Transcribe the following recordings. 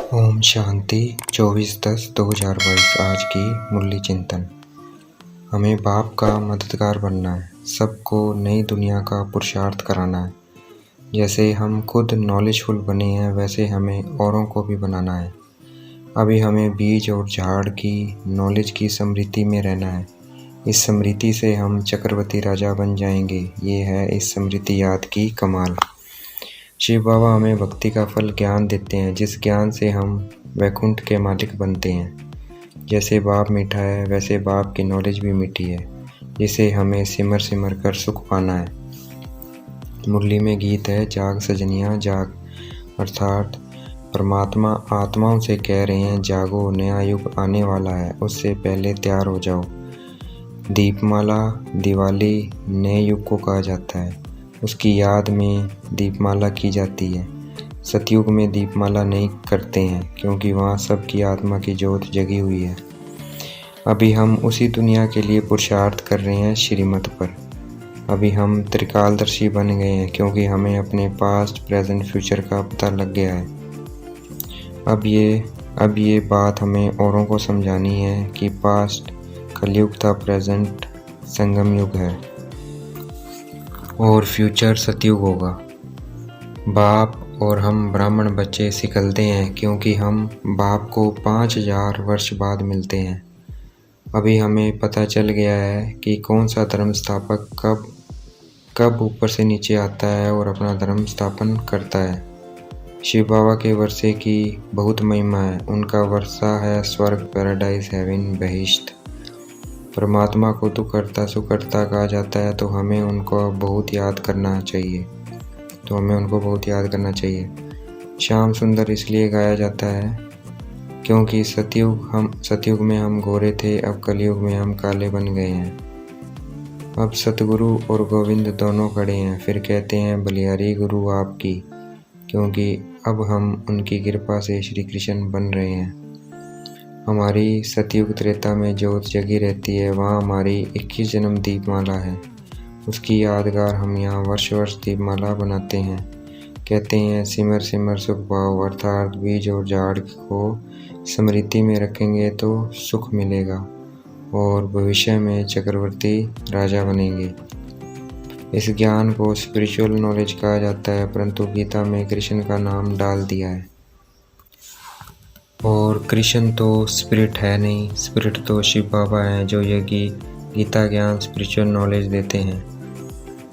ओम शांति 24/10/2022। आज की मुरली चिंतन। हमें बाप का मददगार बनना है, सबको नई दुनिया का पुरुषार्थ कराना है। जैसे हम खुद नॉलेजफुल बने हैं वैसे हमें औरों को भी बनाना है। अभी हमें बीज और झाड़ की नॉलेज की समृद्धि में रहना है। इस समृद्धि से हम चक्रवर्ती राजा बन जाएंगे। ये है इस समृद्धि याद की कमाल। शिव बाबा हमें भक्ति का फल ज्ञान देते हैं, जिस ज्ञान से हम वैकुंठ के मालिक बनते हैं। जैसे बाप मीठा है वैसे बाप की नॉलेज भी मीठी है, जिसे हमें सिमर सिमर कर सुख पाना है। मुरली में गीत है, जाग सजनिया जाग, अर्थात परमात्मा आत्माओं से कह रहे हैं, जागो, नया युग आने वाला है, उससे पहले तैयार हो जाओ। दीपमाला दिवाली नए युग को कहा जाता है, उसकी याद में दीपमाला की जाती है। सतयुग में दीपमाला नहीं करते हैं क्योंकि वहाँ सबकी आत्मा की ज्योत जगी हुई है। अभी हम उसी दुनिया के लिए पुरुषार्थ कर रहे हैं श्रीमत पर। अभी हम त्रिकालदर्शी बन गए हैं क्योंकि हमें अपने पास्ट प्रेजेंट फ्यूचर का पता लग गया है। अब ये बात हमें औरों को समझानी है कि पास्ट कलयुग था, प्रेजेंट संगम युग है और फ्यूचर सतयुग होगा। बाप और हम ब्राह्मण बच्चे सिकलते हैं क्योंकि हम बाप को 5000 वर्ष बाद मिलते हैं। अभी हमें पता चल गया है कि कौन सा धर्म स्थापक कब ऊपर से नीचे आता है और अपना धर्म स्थापन करता है। शिव बाबा के वर्षे की बहुत महिमा है। उनका वर्षा है स्वर्ग, पैराडाइज, हेवन, बहिश्त। परमात्मा को दुखहर्ता सुखहर्ता कहा जाता है, तो हमें उनको बहुत याद करना चाहिए। श्याम सुंदर इसलिए गाया जाता है क्योंकि सतयुग में हम गोरे थे, अब कलयुग में हम काले बन गए हैं। अब सतगुरु और गोविंद दोनों खड़े हैं, फिर कहते हैं बलिहारी गुरु आपकी, क्योंकि अब हम उनकी कृपा से श्री कृष्ण बन रहे हैं। हमारी सतयुग त्रेता में ज्योत जगी रहती है, वहाँ हमारी 21 जन्म दीपमाला है। उसकी यादगार हम यहाँ वर्ष वर्ष दीपमाला बनाते हैं। कहते हैं सिमर सिमर सुख पाओ, अर्थात बीज और झाड़ को समृद्धि में रखेंगे तो सुख मिलेगा और भविष्य में चक्रवर्ती राजा बनेंगे। इस ज्ञान को स्पिरिचुअल नॉलेज कहा जाता है, परंतु गीता में कृष्ण का नाम डाल दिया है। और कृष्ण तो स्पिरिट है नहीं, स्पिरिट तो शिव बाबा हैं जो ये गीता ज्ञान स्पिरिचुअल नॉलेज देते हैं।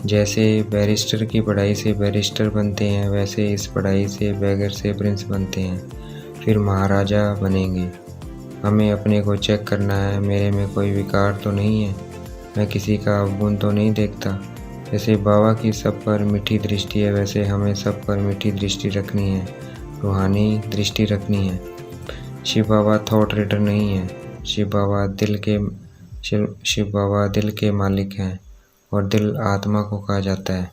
जैसे बैरिस्टर की पढ़ाई से बैरिस्टर बनते हैं, वैसे इस पढ़ाई से बैगर से प्रिंस बनते हैं, फिर महाराजा बनेंगे। हमें अपने को चेक करना है, मेरे में कोई विकार तो नहीं है, मैं किसी का अवगुण तो नहीं देखता। जैसे बाबा की सब पर मीठी दृष्टि है, वैसे हमें सब पर मीठी दृष्टि रखनी है, रूहानी दृष्टि रखनी है। शिव बाबा थॉट रीडर नहीं है, शिव बाबा दिल के मालिक हैं और दिल आत्मा को कहा जाता है।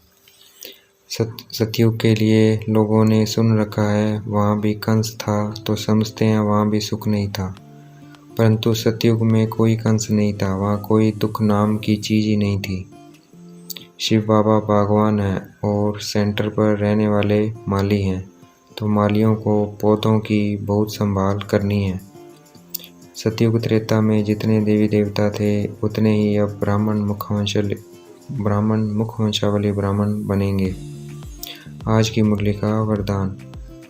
सतयुग के लिए लोगों ने सुन रखा है, वहाँ भी कंस था तो समझते हैं वहाँ भी सुख नहीं था, परंतु सतयुग में कोई कंस नहीं था, वहाँ कोई दुख नाम की चीज़ ही नहीं थी। शिव बाबा बागवान हैं और सेंटर पर रहने वाले माली हैं, तो मालियों को पौधों की बहुत संभाल करनी है। सतयुग त्रेता में जितने देवी देवता थे उतने ही अब ब्राह्मण मुखवंशावली ब्राह्मण बनेंगे। आज की मुरली का वरदान।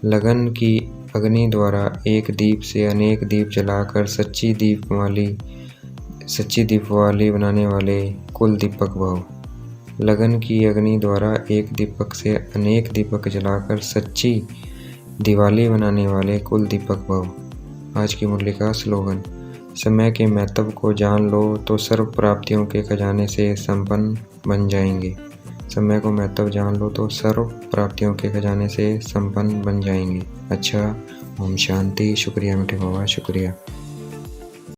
लगन की अग्नि द्वारा एक दीप से अनेक दीप जलाकर सच्ची दीपवाली बनाने वाले कुल दीपक भव। लगन की अग्नि द्वारा एक दीपक से अनेक दीपक जलाकर सच्ची दिवाली बनाने वाले कुल दीपक भव। आज की मुरली का स्लोगन। समय के महत्व को जान लो तो सर्व प्राप्तियों के खजाने से संपन्न बन जाएंगे। समय को महत्व जान लो तो सर्व प्राप्तियों के खजाने से संपन्न बन जाएंगे। अच्छा, ओम शांति। शुक्रिया मीठे बाबा, शुक्रिया।